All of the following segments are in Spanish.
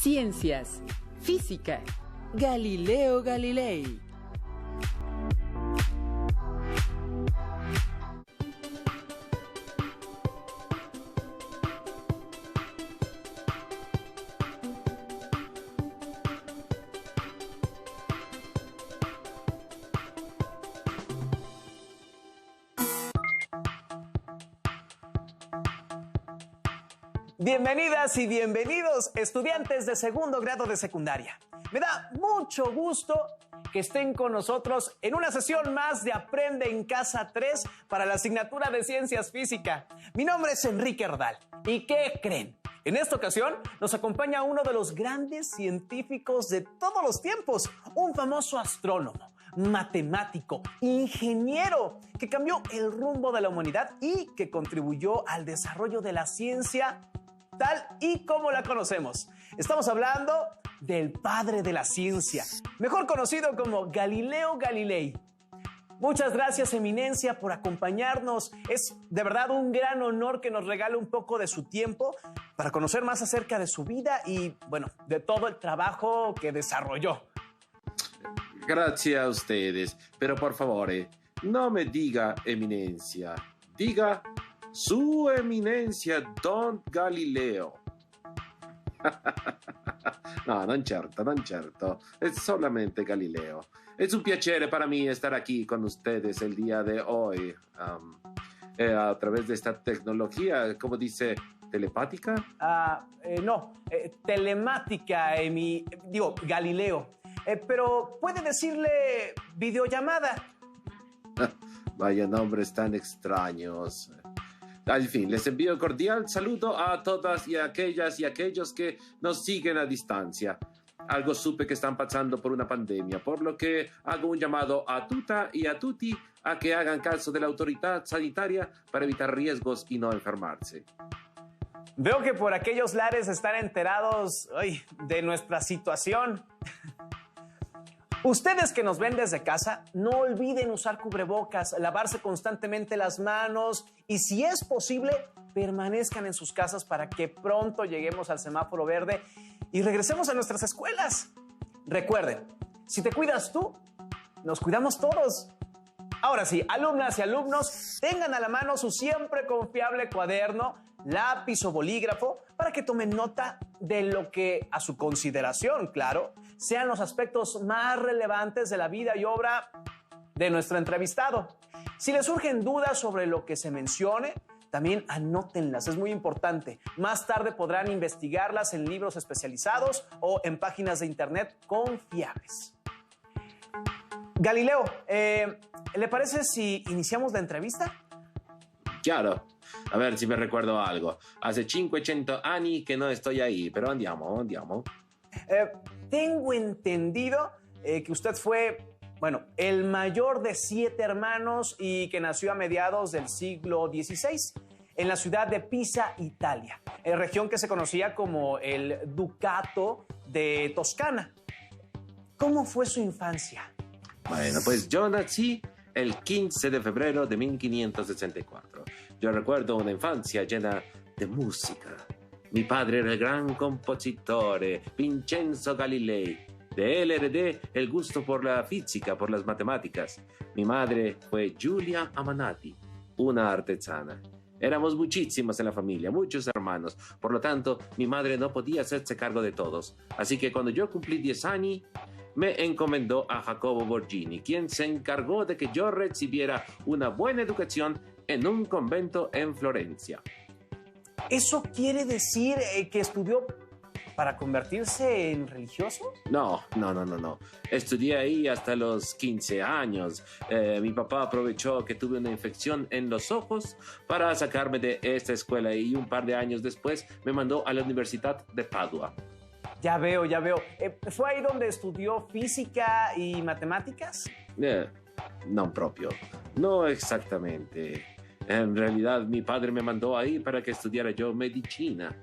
Ciencias, física, Galileo Galilei. Bienvenidas y bienvenidos, estudiantes de segundo grado de secundaria. Me da mucho gusto que estén con nosotros en una sesión más de Aprende en Casa 3 para la asignatura de Ciencias Física. Mi nombre es Enrique Ordal. ¿Y qué creen? En esta ocasión nos acompaña uno de los grandes científicos de todos los tiempos, un famoso astrónomo, matemático, ingeniero, que cambió el rumbo de la humanidad y que contribuyó al desarrollo de la ciencia tal y como la conocemos. Estamos hablando del padre de la ciencia, mejor conocido como Galileo Galilei. Muchas gracias, Eminencia, por acompañarnos. Es de verdad un gran honor que nos regale un poco de su tiempo para conocer más acerca de su vida y, bueno, de todo el trabajo que desarrolló. Gracias a ustedes, pero por favor, no me diga Eminencia, diga Su Eminencia Don Galileo. No, non certo, es solamente Galileo. Es un piacere para mí estar aquí con ustedes el día de hoy, a través de esta tecnología, ¿cómo dice? ¿Telepática? Telemática, Galileo. Pero puede decirle videollamada. Vaya nombres tan extraños. Al fin, les envío cordial saludo a todas y aquellas y aquellos que nos siguen a distancia. Algo supe que están pasando por una pandemia, por lo que hago un llamado a tuta y a tutti a que hagan caso de la autoridad sanitaria para evitar riesgos y no enfermarse. Veo que por aquellos lares están enterados de nuestra situación. Ustedes que nos ven desde casa, no olviden usar cubrebocas, lavarse constantemente las manos y, si es posible, permanezcan en sus casas para que pronto lleguemos al semáforo verde y regresemos a nuestras escuelas. Recuerden, si te cuidas tú, nos cuidamos todos. Ahora sí, alumnas y alumnos, tengan a la mano su siempre confiable cuaderno, lápiz o bolígrafo para que tomen nota de lo que, a su consideración, claro, sean los aspectos más relevantes de la vida y obra de nuestro entrevistado. Si les surgen dudas sobre lo que se mencione, también anótenlas, es muy importante. Más tarde podrán investigarlas en libros especializados o en páginas de internet confiables. Galileo, ¿le parece si iniciamos la entrevista? Chiaro. A ver si me recuerdo algo. Hace 500 años que no estoy ahí, pero andiamo. Tengo entendido que usted fue, el mayor de 7 hermanos y que nació a mediados del siglo XVI en la ciudad de Pisa, Italia, región que se conocía como el Ducato de Toscana. ¿Cómo fue su infancia? Bueno, pues yo nací el 15 de febrero de 1564. Yo recuerdo una infancia llena de música. Mi padre era el gran compositor Vincenzo Galilei. De él heredé el gusto por la física, por las matemáticas. Mi madre fue Giulia Amanati, una artesana. Éramos muchísimos en la familia, muchos hermanos. Por lo tanto, mi madre no podía hacerse cargo de todos. Así que cuando yo cumplí 10 años, me encomendó a Jacopo Borghini, quien se encargó de que yo recibiera una buena educación en un convento en Florencia. ¿Eso quiere decir que estudió para convertirse en religioso? No. Estudié ahí hasta los 15 años. Mi papá aprovechó que tuve una infección en los ojos para sacarme de esta escuela y un par de años después me mandó a la Universidad de Padua. Ya veo. ¿Fue ahí donde estudió física y matemáticas? No propio. No exactamente. En realidad, mi padre me mandó ahí para que estudiara yo medicina.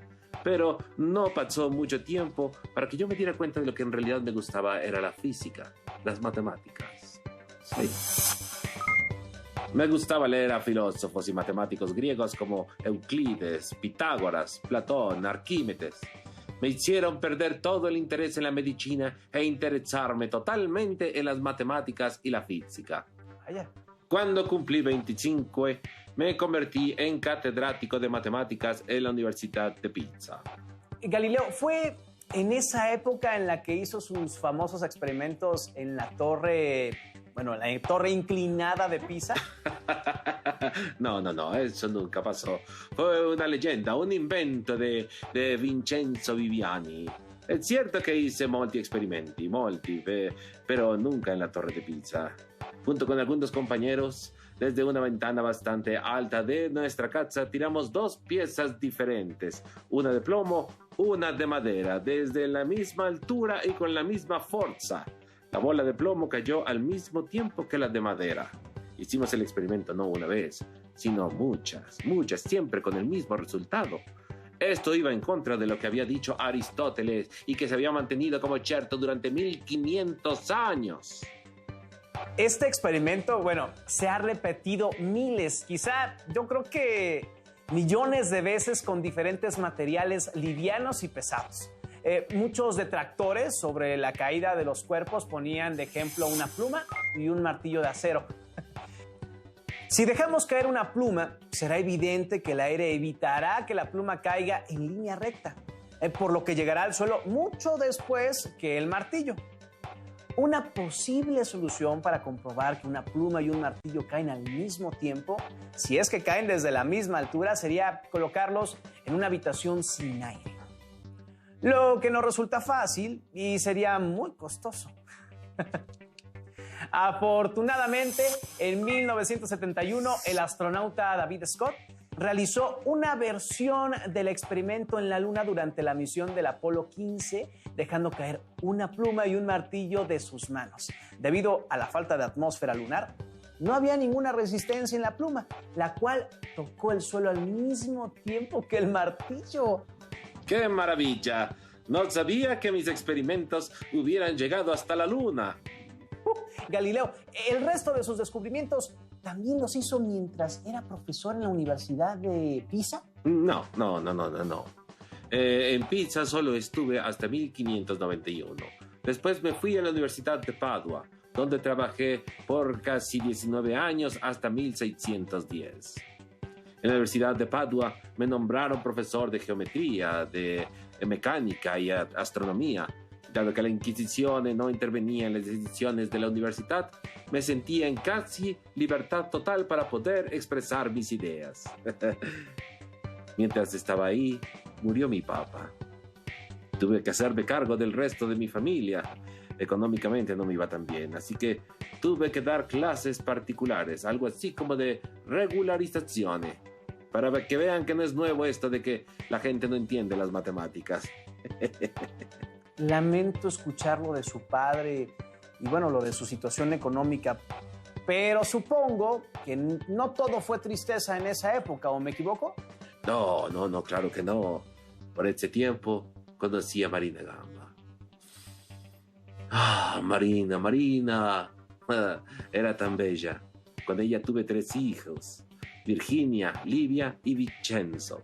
Pero no pasó mucho tiempo para que yo me diera cuenta de lo que en realidad me gustaba era la física, las matemáticas. Sí. Me gustaba leer a filósofos y matemáticos griegos como Euclides, Pitágoras, Platón, Arquímedes. Me hicieron perder todo el interés en la medicina e interesarme totalmente en las matemáticas y la física. Vaya. Cuando cumplí 25, me convertí en catedrático de matemáticas en la Universidad de Pisa. Galileo, ¿fue en esa época en la que hizo sus famosos experimentos en la torre, bueno, la torre inclinada de Pisa? No, eso nunca pasó. Fue una leyenda, un invento de Vincenzo Viviani. Es cierto que hice molti esperimenti, pero nunca en la torre de Pisa. Junto con algunos compañeros, desde una ventana bastante alta de nuestra casa, tiramos 2 piezas diferentes, una de plomo, una de madera, desde la misma altura y con la misma fuerza. La bola de plomo cayó al mismo tiempo que la de madera. Hicimos el experimento no una vez, sino muchas, siempre con el mismo resultado. Esto iba en contra de lo que había dicho Aristóteles y que se había mantenido como cierto durante 1500 años. Este experimento, bueno, se ha repetido miles, quizá yo creo que millones de veces con diferentes materiales livianos y pesados. Muchos detractores sobre la caída de los cuerpos ponían de ejemplo una pluma y un martillo de acero. Si dejamos caer una pluma, será evidente que el aire evitará que la pluma caiga en línea recta, por lo que llegará al suelo mucho después que el martillo. Una posible solución para comprobar que una pluma y un martillo caen al mismo tiempo, si es que caen desde la misma altura, sería colocarlos en una habitación sin aire. Lo que no resulta fácil y sería muy costoso. Afortunadamente, en 1971, el astronauta David Scott realizó una versión del experimento en la Luna durante la misión del Apolo 15, dejando caer una pluma y un martillo de sus manos. Debido a la falta de atmósfera lunar, no había ninguna resistencia en la pluma, la cual tocó el suelo al mismo tiempo que el martillo. ¡Qué maravilla! No sabía que mis experimentos hubieran llegado hasta la Luna. Galileo, el resto de sus descubrimientos también los hizo mientras era profesor en la Universidad de Pisa. No. En Pisa solo estuve hasta 1591. Después me fui a la Universidad de Padua, donde trabajé por casi 19 años hasta 1610. En la Universidad de Padua me nombraron profesor de geometría, de mecánica y astronomía. Dado que la Inquisición no intervenía en las decisiones de la universidad, me sentía en casi libertad total para poder expresar mis ideas. Mientras estaba ahí, murió mi papá. Tuve que hacerme cargo del resto de mi familia. Económicamente no me iba tan bien, así que tuve que dar clases particulares, algo así como de regularización, para que vean que no es nuevo esto de que la gente no entiende las matemáticas. Lamento escuchar lo de su padre y bueno, lo de su situación económica, pero supongo que no todo fue tristeza en esa época, ¿o me equivoco? No, claro que no. Por ese tiempo conocí a Marina Gamba. Marina, era tan bella. Con ella tuve 3 hijos, Virginia, Livia y Vincenzo.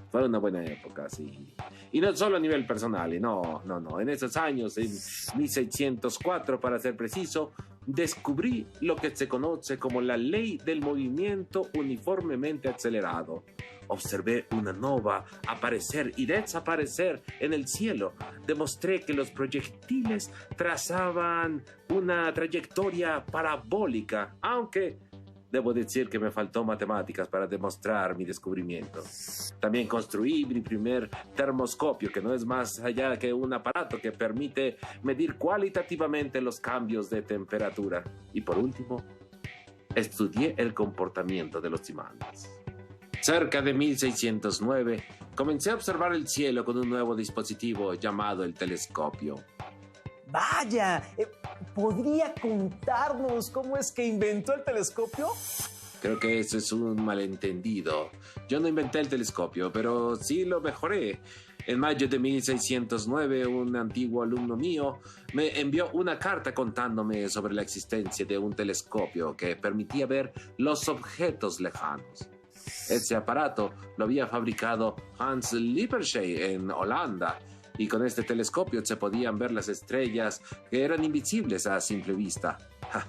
Fue una buena época, sí. Y no solo a nivel personal, no. En esos años, en 1604 para ser preciso, descubrí lo que se conoce como la ley del movimiento uniformemente acelerado. Observé una nova aparecer y desaparecer en el cielo. Demostré que los proyectiles trazaban una trayectoria parabólica, aunque debo decir que me faltó matemáticas para demostrar mi descubrimiento. También construí mi primer termoscopio, que no es más allá que un aparato que permite medir cualitativamente los cambios de temperatura. Y por último, estudié el comportamiento de los imanes. Cerca de 1609, comencé a observar el cielo con un nuevo dispositivo llamado el telescopio. ¡Vaya! ¿Podría contarnos cómo es que inventó el telescopio? Creo que eso es un malentendido. Yo no inventé el telescopio, pero sí lo mejoré. En mayo de 1609, un antiguo alumno mío me envió una carta contándome sobre la existencia de un telescopio que permitía ver los objetos lejanos. Ese aparato lo había fabricado Hans Lippershey en Holanda y con este telescopio se podían ver las estrellas que eran invisibles a simple vista. ¡Ja!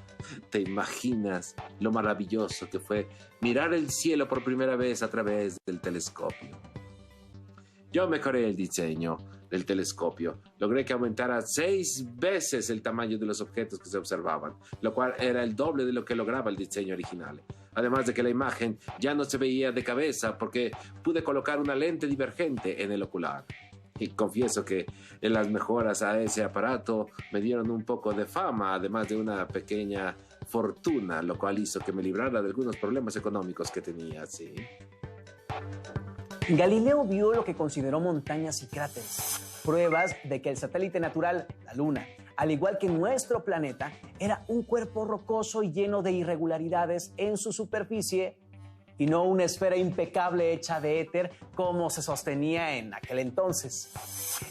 ¿Te imaginas lo maravilloso que fue mirar el cielo por primera vez a través del telescopio? Yo mejoré el diseño del telescopio. Logré que aumentara 6 veces el tamaño de los objetos que se observaban, lo cual era el doble de lo que lograba el diseño original. Además de que la imagen ya no se veía de cabeza porque pude colocar una lente divergente en el ocular. Y confieso que en las mejoras a ese aparato me dieron un poco de fama, además de una pequeña fortuna, lo cual hizo que me librara de algunos problemas económicos que tenía, sí. Galileo vio lo que consideró montañas y cráteres, pruebas de que el satélite natural, la Luna, al igual que nuestro planeta, era un cuerpo rocoso y lleno de irregularidades en su superficie y no una esfera impecable hecha de éter como se sostenía en aquel entonces.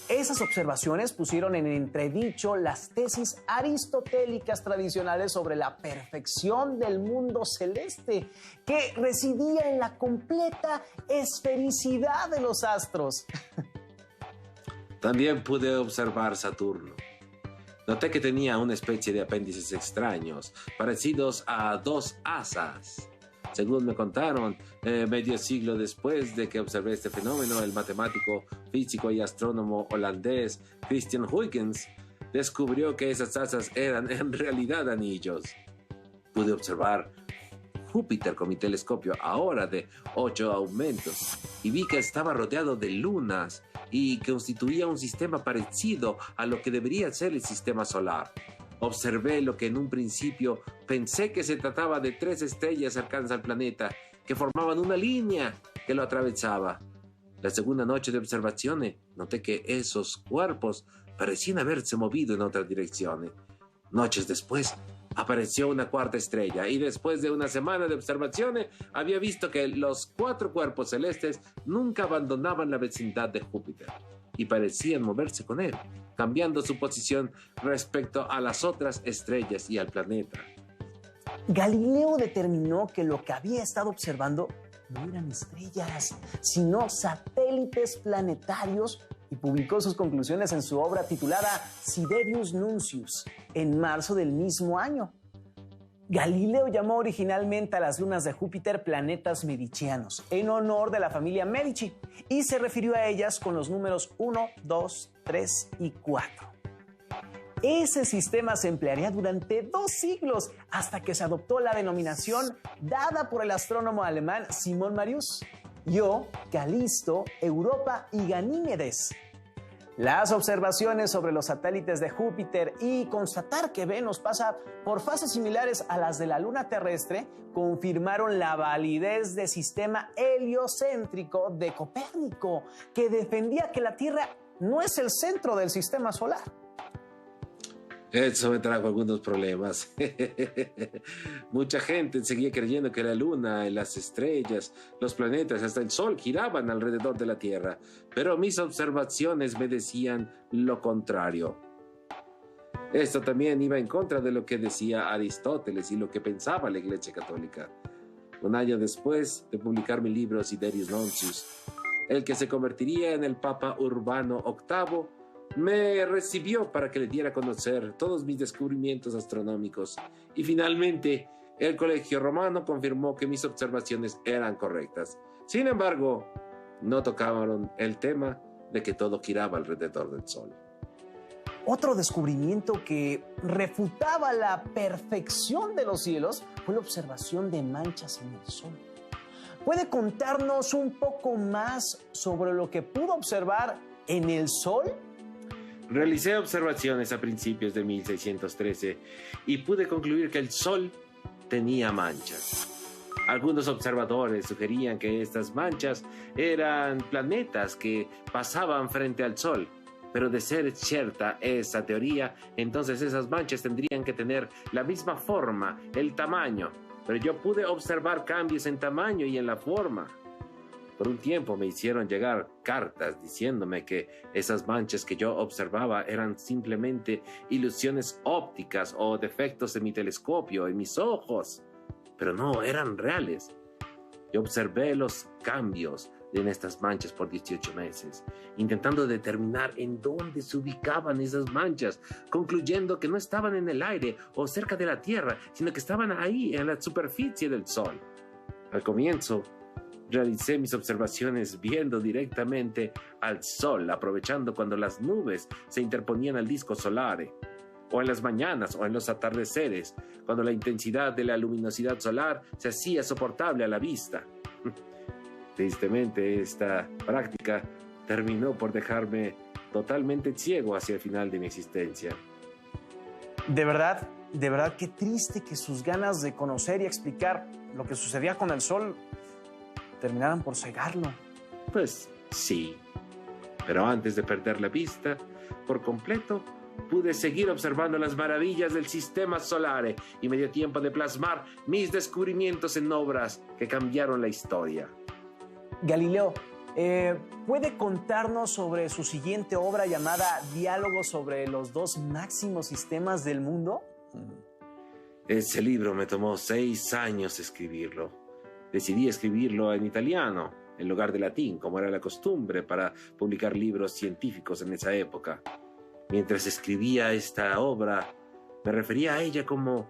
Esas observaciones pusieron en entredicho las tesis aristotélicas tradicionales sobre la perfección del mundo celeste, que residía en la completa esfericidad de los astros. También pude observar Saturno. Noté que tenía una especie de apéndices extraños, parecidos a 2 asas. Según me contaron, medio siglo después de que observé este fenómeno, el matemático, físico y astrónomo holandés Christian Huygens descubrió que esas asas eran en realidad anillos. Pude observar Júpiter con mi telescopio, ahora de 8 aumentos, y vi que estaba rodeado de lunas y que constituía un sistema parecido a lo que debería ser el sistema solar. Observé lo que en un principio pensé que se trataba de 3 estrellas cercanas al planeta que formaban una línea que lo atravesaba. La segunda noche de observaciones noté que esos cuerpos parecían haberse movido en otra dirección. Noches después apareció una 4ª estrella y después de una semana de observaciones había visto que los 4 cuerpos celestes nunca abandonaban la vecindad de Júpiter y parecían moverse con él, cambiando su posición respecto a las otras estrellas y al planeta. Galileo determinó que lo que había estado observando no eran estrellas, sino satélites planetarios y publicó sus conclusiones en su obra titulada Sidereus Nuncius en marzo del mismo año. Galileo llamó originalmente a las lunas de Júpiter planetas medicianos, en honor de la familia Medici, y se refirió a ellas con los números 1, 2, 3 y 4. Ese sistema se emplearía durante 2 siglos hasta que se adoptó la denominación dada por el astrónomo alemán Simon Marius: Io, Calisto, Europa y Ganímedes. Las observaciones sobre los satélites de Júpiter y constatar que Venus pasa por fases similares a las de la Luna terrestre confirmaron la validez del sistema heliocéntrico de Copérnico, que defendía que la Tierra no es el centro del sistema solar. Eso me trajo algunos problemas. Mucha gente seguía creyendo que la luna, las estrellas, los planetas, hasta el sol giraban alrededor de la Tierra, pero mis observaciones me decían lo contrario. Esto también iba en contra de lo que decía Aristóteles y lo que pensaba la Iglesia Católica. Un año después de publicar mi libro Sidereus Nuncius, el que se convertiría en el Papa Urbano VIII, me recibió para que le diera a conocer todos mis descubrimientos astronómicos y finalmente el Colegio Romano confirmó que mis observaciones eran correctas. Sin embargo, no tocaron el tema de que todo giraba alrededor del Sol. Otro descubrimiento que refutaba la perfección de los cielos fue la observación de manchas en el Sol. ¿Puede contarnos un poco más sobre lo que pudo observar en el Sol? Realicé observaciones a principios de 1613 y pude concluir que el Sol tenía manchas. Algunos observadores sugerían que estas manchas eran planetas que pasaban frente al Sol, pero de ser cierta esa teoría, entonces esas manchas tendrían que tener la misma forma, el tamaño, pero yo pude observar cambios en tamaño y en la forma. Por un tiempo me hicieron llegar cartas diciéndome que esas manchas que yo observaba eran simplemente ilusiones ópticas o defectos en mi telescopio, en mis ojos, pero no eran reales. Yo observé los cambios en estas manchas por 18 meses, intentando determinar en dónde se ubicaban esas manchas, concluyendo que no estaban en el aire o cerca de la Tierra, sino que estaban ahí, en la superficie del Sol. Al comienzo, realicé mis observaciones viendo directamente al Sol, aprovechando cuando las nubes se interponían al disco solar, o en las mañanas o en los atardeceres, cuando la intensidad de la luminosidad solar se hacía soportable a la vista. Tristemente, esta práctica terminó por dejarme totalmente ciego hacia el final de mi existencia. De verdad, qué triste que sus ganas de conocer y explicar lo que sucedía con el Sol terminaran por cegarlo. Pues sí, pero antes de perder la vista por completo, pude seguir observando las maravillas del sistema solar y me dio tiempo de plasmar mis descubrimientos en obras que cambiaron la historia. Galileo, ¿puede contarnos sobre su siguiente obra llamada Diálogos sobre los dos máximos sistemas del mundo? Ese libro me tomó 6 años escribirlo. Decidí escribirlo en italiano, en lugar de latín, como era la costumbre para publicar libros científicos en esa época. Mientras escribía esta obra, me refería a ella como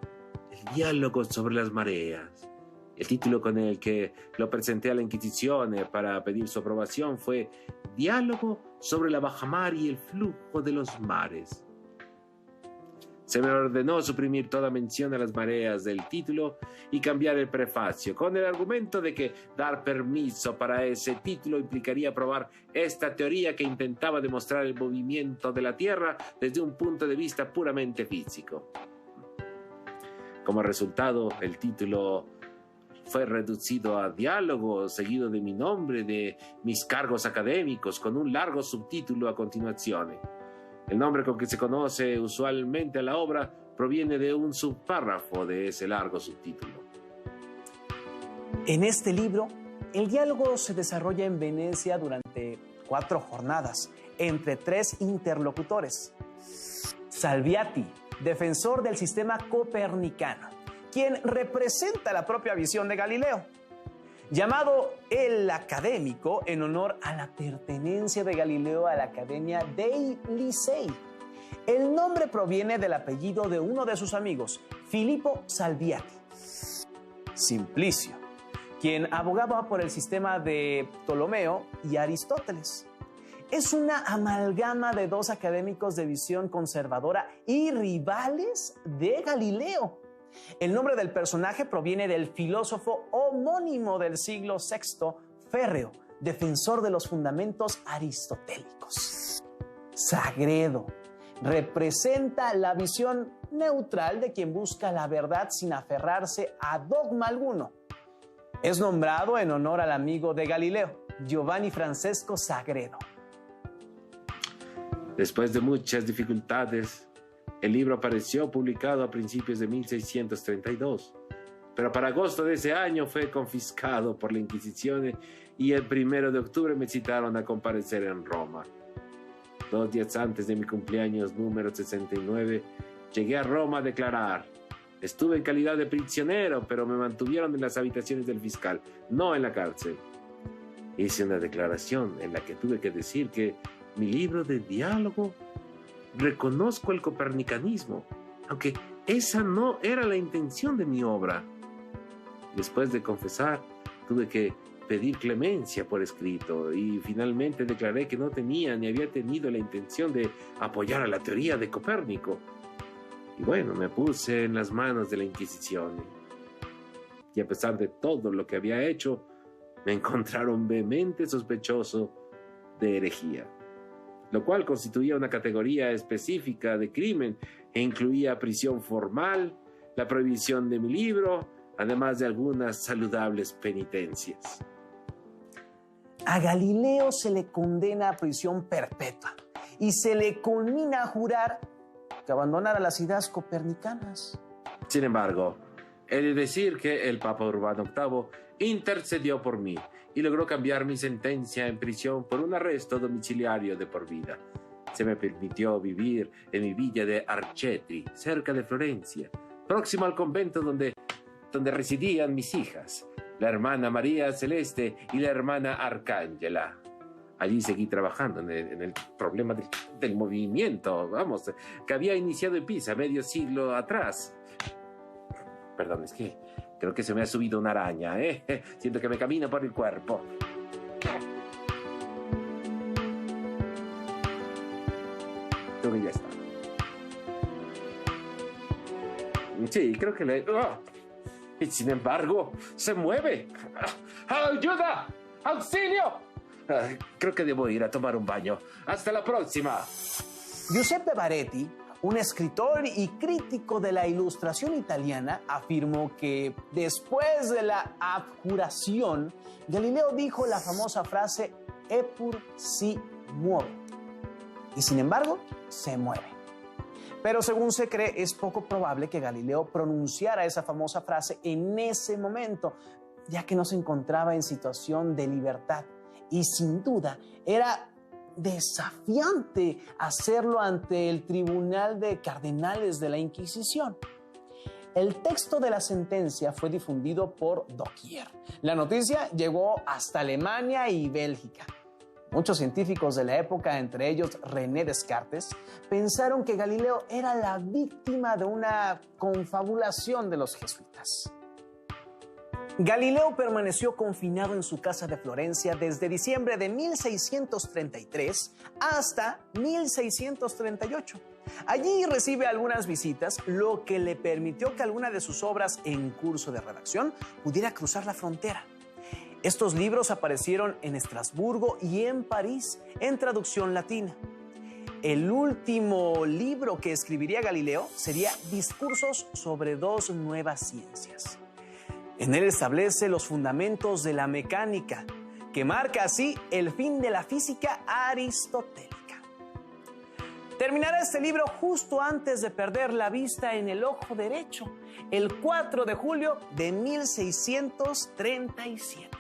el diálogo sobre las mareas. El título con el que lo presenté a la Inquisición para pedir su aprobación fue Diálogo sobre la bajamar y el flujo de los mares. Se me ordenó suprimir toda mención a las mareas del título y cambiar el prefacio, con el argumento de que dar permiso para ese título implicaría probar esta teoría que intentaba demostrar el movimiento de la Tierra desde un punto de vista puramente físico. Como resultado, el título fue reducido a Diálogo, seguido de mi nombre, de mis cargos académicos, con un largo subtítulo a continuación. El nombre con que se conoce usualmente a la obra proviene de un subpárrafo de ese largo subtítulo. En este libro, el diálogo se desarrolla en Venecia durante 4 jornadas, entre 3 interlocutores. Salviati, defensor del sistema copernicano, quien representa la propia visión de Galileo. Llamado el Académico en honor a la pertenencia de Galileo a la Academia dei Lincei. El nombre proviene del apellido de uno de sus amigos, Filippo Salviati. Simplicio, quien abogaba por el sistema de Ptolomeo y Aristóteles. Es una amalgama de 2 académicos de visión conservadora y rivales de Galileo. El nombre del personaje proviene del filósofo homónimo del siglo VI, Férreo, defensor de los fundamentos aristotélicos. Sagredo representa la visión neutral de quien busca la verdad sin aferrarse a dogma alguno. Es nombrado en honor al amigo de Galileo, Giovanni Francesco Sagredo. Después de muchas dificultades, el libro apareció publicado a principios de 1632, pero para agosto de ese año fue confiscado por la Inquisición y el 1 de octubre me citaron a comparecer en Roma. 2 días antes de mi cumpleaños número 69, llegué a Roma a declarar. Estuve en calidad de prisionero, pero me mantuvieron en las habitaciones del fiscal, no en la cárcel. Hice una declaración en la que tuve que decir que mi libro de diálogo reconozco el copernicanismo, aunque esa no era la intención de mi obra. Después de confesar, tuve que pedir clemencia por escrito y finalmente declaré que no tenía ni había tenido la intención de apoyar a la teoría de Copérnico. Y bueno, me puse en las manos de la Inquisición. Y a pesar de todo lo que había hecho, me encontraron vehemente sospechoso de herejía, lo cual constituía una categoría específica de crimen e incluía prisión formal, la prohibición de mi libro, además de algunas saludables penitencias. A Galileo se le condena a prisión perpetua y se le conmina a jurar que abandonara las ideas copernicanas. Sin embargo, he de decir que el Papa Urbano VIII intercedió por mí y logró cambiar mi sentencia en prisión por un arresto domiciliario de por vida. Se me permitió vivir en mi villa de Arcetri, cerca de Florencia, próximo al convento donde residían mis hijas, la hermana María Celeste y la hermana Arcángela. Allí seguí trabajando en el problema del movimiento, vamos, que había iniciado en Pisa medio siglo atrás. Perdón, es que creo que se me ha subido una araña, ¿eh? Siento que me camina por el cuerpo. Creo que ya está. Sí, creo que le... ¡Oh! Y sin embargo, se mueve. ¡Ayuda! ¡Auxilio! Creo que debo ir a tomar un baño. ¡Hasta la próxima! Giuseppe Baretti, un escritor y crítico de la ilustración italiana, afirmó que después de la abjuración, Galileo dijo la famosa frase «Eppur si muove». Y sin embargo, se mueve. Pero según se cree, es poco probable que Galileo pronunciara esa famosa frase en ese momento, ya que no se encontraba en situación de libertad. Y sin duda era desafiante hacerlo ante el tribunal de cardenales de la Inquisición. El texto de la sentencia fue difundido por doquier. La noticia llegó hasta Alemania y Bélgica. Muchos científicos de la época, entre ellos René Descartes, pensaron que Galileo era la víctima de una confabulación de los jesuitas. Galileo permaneció confinado en su casa de Florencia desde diciembre de 1633 hasta 1638. Allí recibe algunas visitas, lo que le permitió que alguna de sus obras en curso de redacción pudiera cruzar la frontera. Estos libros aparecieron en Estrasburgo y en París en traducción latina. El último libro que escribiría Galileo sería Discursos sobre dos nuevas ciencias. En él establece los fundamentos de la mecánica, que marca así el fin de la física aristotélica. Terminará este libro justo antes de perder la vista en el ojo derecho, el 4 de julio de 1637.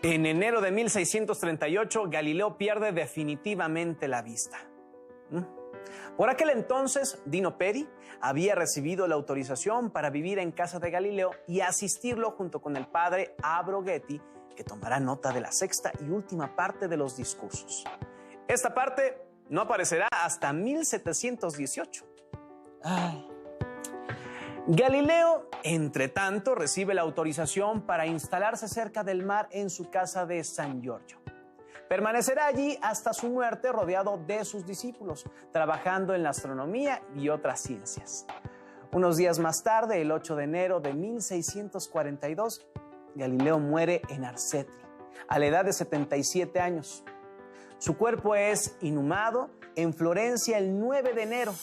En enero de 1638, Galileo pierde definitivamente la vista. Por aquel entonces, Dino Peri había recibido la autorización para vivir en casa de Galileo y asistirlo junto con el padre Abroghetti, que tomará nota de la sexta y última parte de los discursos. Esta parte no aparecerá hasta 1718. Galileo, entre tanto, recibe la autorización para instalarse cerca del mar en su casa de San Giorgio. Permanecerá allí hasta su muerte rodeado de sus discípulos, trabajando en la astronomía y otras ciencias. Unos días más tarde, el 8 de enero de 1642, Galileo muere en Arcetri, a la edad de 77 años. Su cuerpo es inhumado en Florencia el 9 de enero.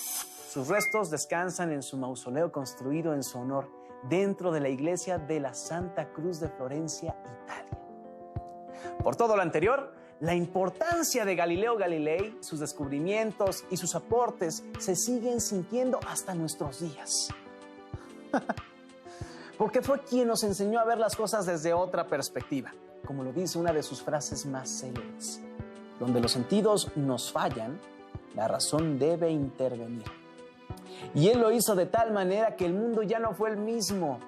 Sus restos descansan en su mausoleo construido en su honor, dentro de la iglesia de la Santa Cruz de Florencia, Italia. Por todo lo anterior, la importancia de Galileo Galilei, sus descubrimientos y sus aportes se siguen sintiendo hasta nuestros días. Porque fue quien nos enseñó a ver las cosas desde otra perspectiva, como lo dice una de sus frases más célebres. Donde los sentidos nos fallan, la razón debe intervenir. Y él lo hizo de tal manera que el mundo ya no fue el mismo.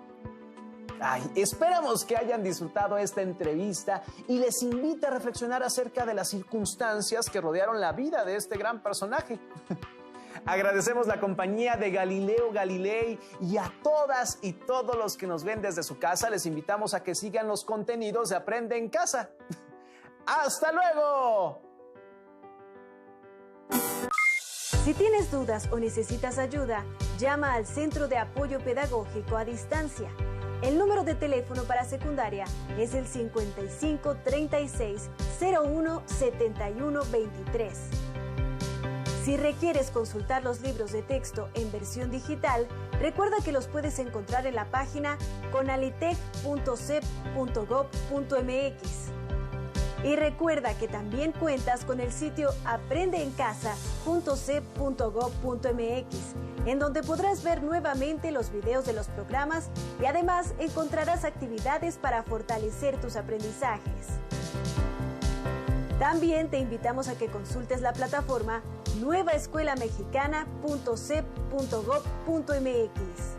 Esperamos que hayan disfrutado esta entrevista y les invito a reflexionar acerca de las circunstancias que rodearon la vida de este gran personaje. Agradecemos la compañía de Galileo Galilei y a todas y todos los que nos ven desde su casa. Les invitamos a que sigan los contenidos de Aprende en Casa. ¡Hasta luego! Si tienes dudas o necesitas ayuda, llama al Centro de Apoyo Pedagógico a Distancia. El número de teléfono para secundaria es el 55 36 01 71 23. Si requieres consultar los libros de texto en versión digital, recuerda que los puedes encontrar en la página conalitec.cep.gov.mx. Y recuerda que también cuentas con el sitio aprendeencasa.cep.gov.mx, en donde podrás ver nuevamente los videos de los programas y además encontrarás actividades para fortalecer tus aprendizajes. También te invitamos a que consultes la plataforma nuevaescuelamexicana.cep.gov.mx.